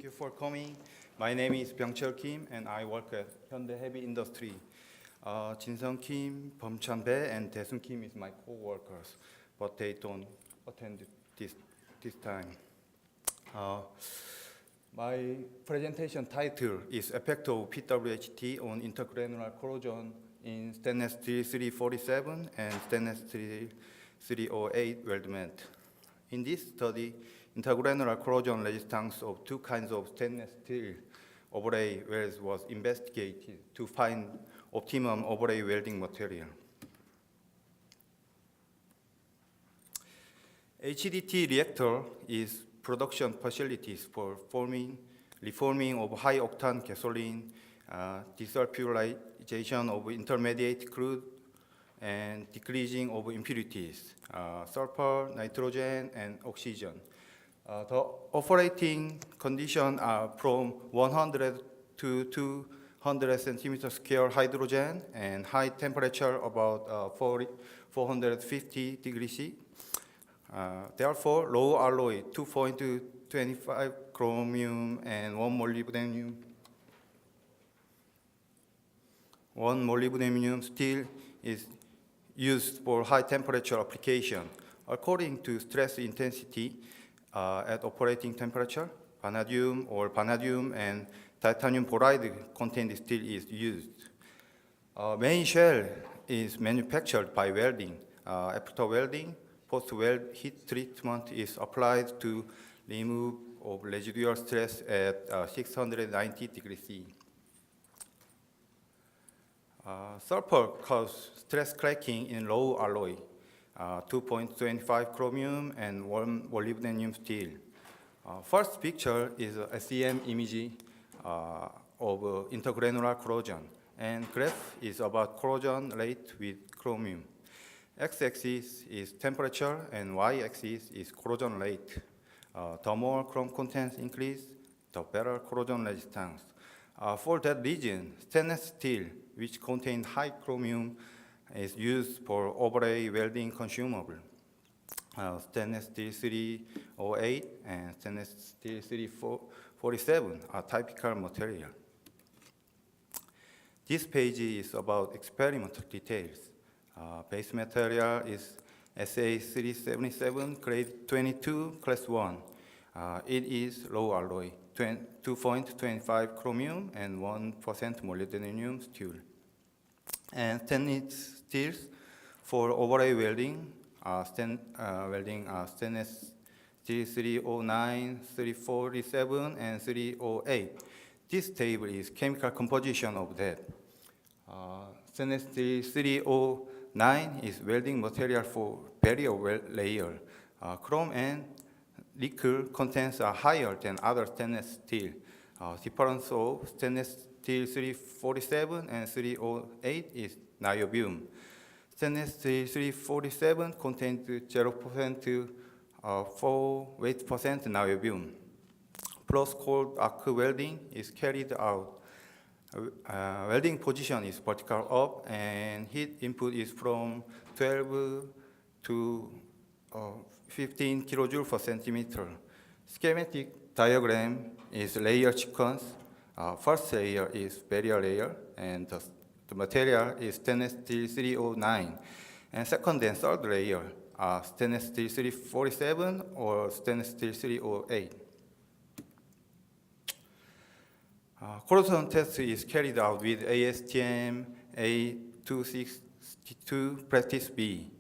you for coming. My name is Byung-Cheol Kim, and I work at Hyundai Heavy Industry. Jin-Sung Kim, Bum-Chan Bae, and Dae-Sun Kim is my co-workers, but they don't attend this time. My presentation title is Effect of PWHT on Intergranular Corrosion in Stainless Steel 347 and Stainless Steel 308 weldment. In this study, intergranular corrosion resistance of two kinds of stainless steel overlay welds was investigated to find optimum overlay welding material. HDT reactor is production facilities for reforming of high-octane gasoline, desulfurization of intermediate crude, and decreasing of impurities, sulfur, nitrogen, and oxygen. The operating conditions are from 100 to 200 centimeter square hydrogen and high temperature about 450 degrees C. Therefore, low alloy 2.25 chromium and 1 molybdenum steel is used for high temperature application. According to stress intensity at operating temperature, vanadium and titanium boride contained steel is used. Main shell is manufactured by welding. After welding, post-weld heat treatment is applied to remove of residual stress at 690 degrees C. Sulfur causes stress cracking in low alloy, 2.25 chromium and 1 molybdenum steel. First picture is a SEM image of intergranular corrosion, and graph is about corrosion rate with chromium. X-axis is temperature and Y-axis is corrosion rate. The more chrome contents increase, the better corrosion resistance. For that reason, stainless steel, which contains high chromium, is used for overlay welding consumable. Stainless steel 308 and stainless steel 347 are typical material. This page is about experimental details. Base material is SA377 grade 22 class 1. It is low alloy, 2.25 chromium and 1% molybdenum steel. And stainless steels for overlay welding, stainless steel 309, 347, and 308. This table is chemical composition of that. Stainless steel 309 is welding material for barrier layer. Chrome and nickel contents are higher than other stainless steel. Difference of stainless steel 347 and 308 is niobium. Stainless steel 347 contains 0% to 4% niobium. Plus cold arc welding is carried out. Welding position is vertical up, and heat input is from 12 to 15 kilojoule per centimeter. Schematic diagram is layer sequence. First layer is barrier layer, and the material is stainless steel 309. And second and third layer are stainless steel 347 or stainless steel 308. Corrosion test is carried out with ASTM A262 practice B.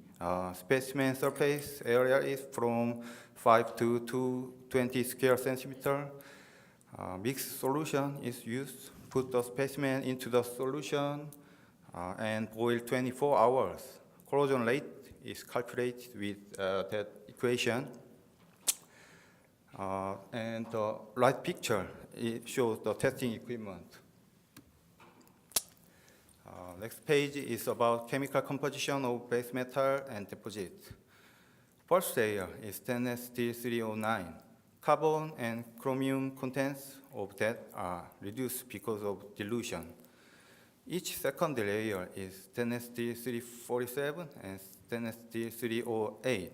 Specimen surface area is from 5 to 220 square centimeter. Mixed solution is used. Put the specimen into the solution and boil 24 hours. Corrosion rate is calculated with that equation. And the right picture, it shows the testing equipment. Next page is about chemical composition of base metal and deposit. First layer is stainless steel 309. Carbon and chromium contents of that are reduced because of dilution. Each second layer is stainless steel 347 and stainless steel 308.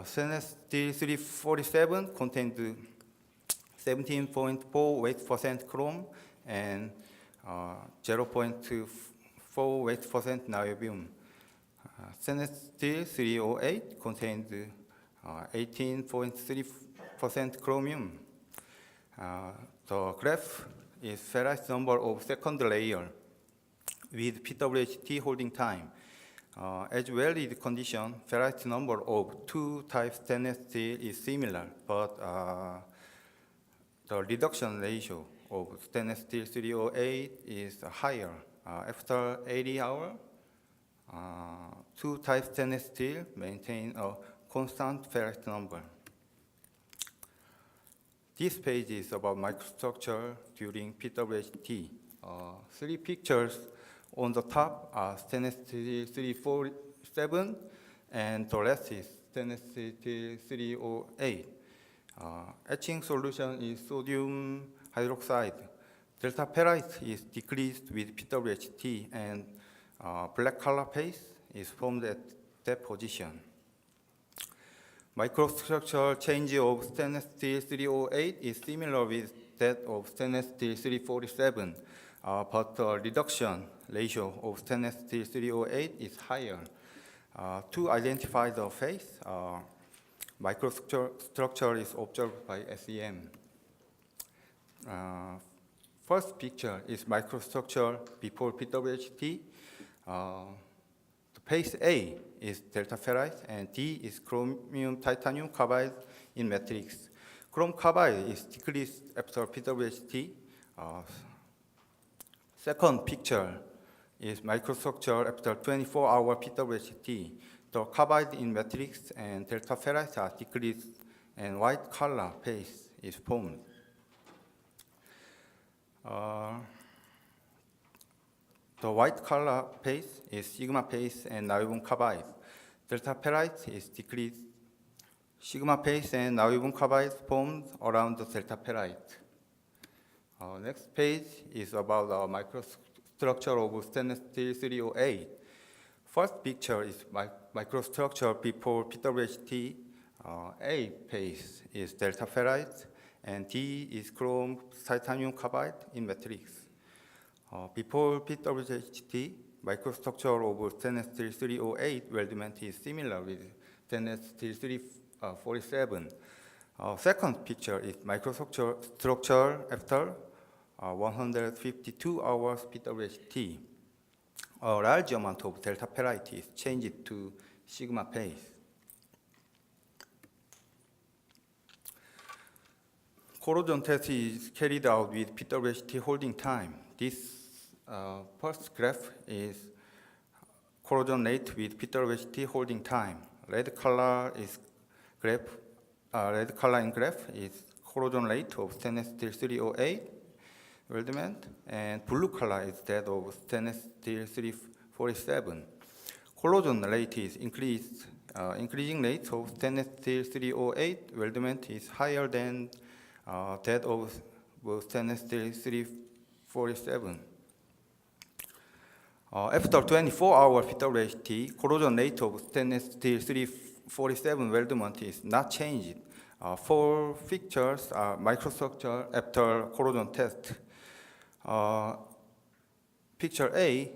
Stainless steel 347 contains 17.4 weight% chrome and 0.4 weight% niobium. Stainless steel 308 contains 18.3% chromium. The graph is ferrite number of second layer with PWHT holding time. As welded condition, ferrite number of two types stainless steel is similar, but the reduction ratio of stainless steel 308 is higher. After 80 hours, two types stainless steel maintain a constant ferrite number. This page is about microstructure during PWHT. Three pictures on the top are stainless steel 347 and the rest is stainless steel 308. Etching solution is sodium hydroxide. Delta ferrite is decreased with PWHT and black color paste is formed at that position. Microstructural change of stainless steel 308 is similar with that of stainless steel 347, but the reduction ratio of stainless steel 308 is higher. To identify the phase, microstructure is observed by SEM. First picture is microstructure before PWHT. Phase A is delta ferrite and D is chromium titanium carbide in matrix. Chrome carbide is decreased after PWHT. Second picture is microstructure after 24-hour PWHT. The carbide in matrix and delta ferrite are decreased and white color paste is formed. The white color paste is sigma paste and niobium carbide. Delta ferrite is decreased. Sigma paste and niobium carbide formed around the delta ferrite. Next page is about the microstructure of stainless steel 308. First picture is microstructure before PWHT. A paste is delta ferrite and D is chrome titanium carbide in matrix. Before PWHT, microstructure of stainless steel 308 weldment is similar with stainless steel 347. Second picture is microstructure after 152 hours PWHT. A large amount of delta ferrite is changed to sigma paste. Corrosion test is carried out with PWHT holding time. This first graph is corrosion rate with PWHT holding time. Red color in graph is corrosion rate of stainless steel 308 weldment, and blue color is that of stainless steel 347. Corrosion rate is increased. Increasing rate of stainless steel 308 weldment is higher than that of stainless steel 347. After 24-hour PWHT, corrosion rate of stainless steel 347 weldment is not changed. Four pictures are microstructure after corrosion test. Picture A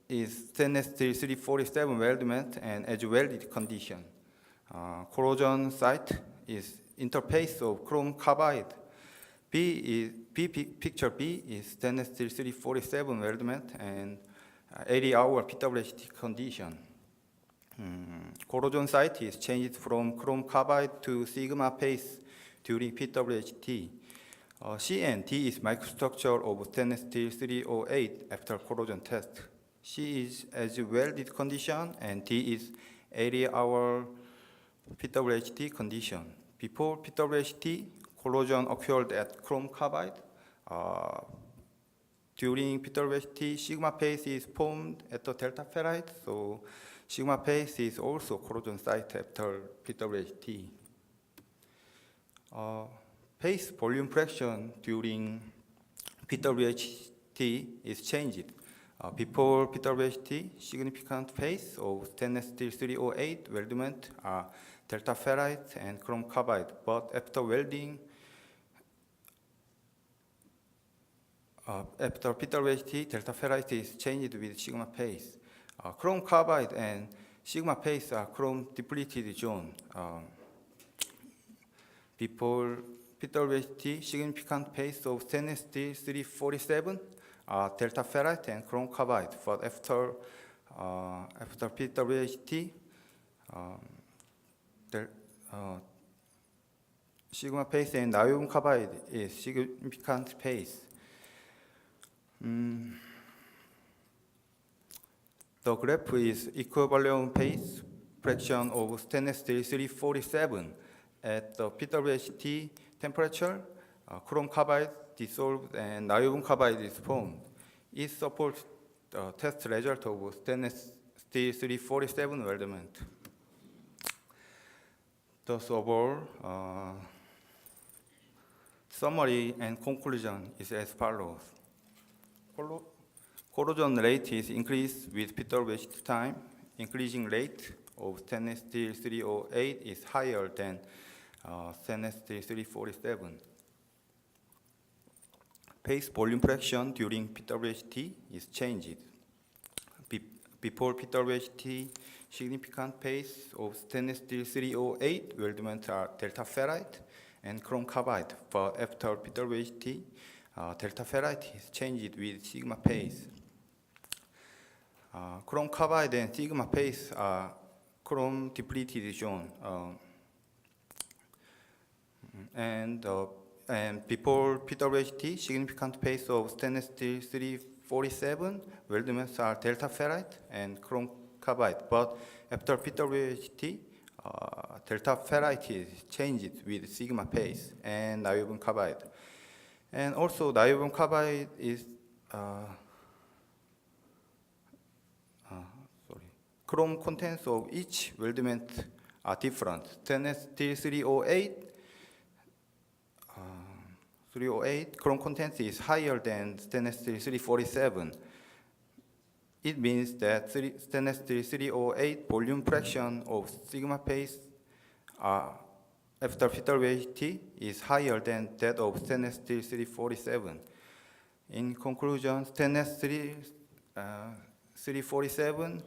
is stainless steel 347 weldment and as welded condition. Corrosion site is interface of chrome carbide. Picture B is stainless steel 347 weldment and 80-hour PWHT condition. Corrosion site is changed from chrome carbide to sigma paste during PWHT. C and D is microstructure of stainless steel 308 after corrosion test. C is as welded condition and D is 80-hour PWHT condition. Before PWHT, corrosion occurred at chrome carbide. During PWHT, sigma paste is formed at the delta ferrite, so sigma paste is also corrosion site after PWHT. Paste volume fraction during PWHT is changed. Before PWHT, significant paste of stainless steel 308 weldment are delta ferrite and chrome carbide, but after welding, After PWHT, delta ferrite is changed with sigma paste. Chrome carbide and sigma paste are chrome depleted zone. Before PWHT, significant paste of stainless steel 347, delta ferrite and chrome carbide. But after PWHT, sigma paste and niobium carbide is significant paste. The graph is equivalent paste fraction of stainless steel 347 at the PWHT temperature. Chrome carbide dissolved and niobium carbide is formed. It supports the test result of stainless steel 347 weldment. Thus, overall, summary and conclusion is as follows. Corrosion rate is increased with PWHT time. Increasing rate of stainless steel 308 is higher than stainless steel 347. Paste volume fraction during PWHT is changed. Before PWHT, significant paste of stainless steel 308 weldments are delta ferrite and chrome carbide. But after PWHT, delta ferrite is changed with sigma paste. Chrome carbide and sigma paste are chrome depleted zone. And before PWHT, significant paste of stainless steel 347 weldments are delta ferrite and chrome carbide. But after PWHT, delta ferrite is changed with sigma paste and niobium carbide. And also niobium carbide is chrome contents of each weldment are different. Stainless steel 308 chrome content is higher than stainless steel 347. It means that stainless steel 308 volume fraction of sigma paste after PWHT is higher than that of stainless steel 347. In conclusion, stainless steel 347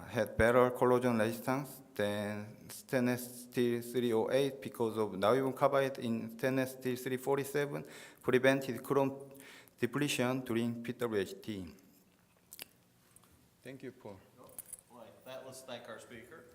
had better corrosion resistance than stainless steel 308 because of niobium carbide in stainless steel 347 prevented chrome depletion during PWHT. Thank you, Paul. Well, let's thank our speaker.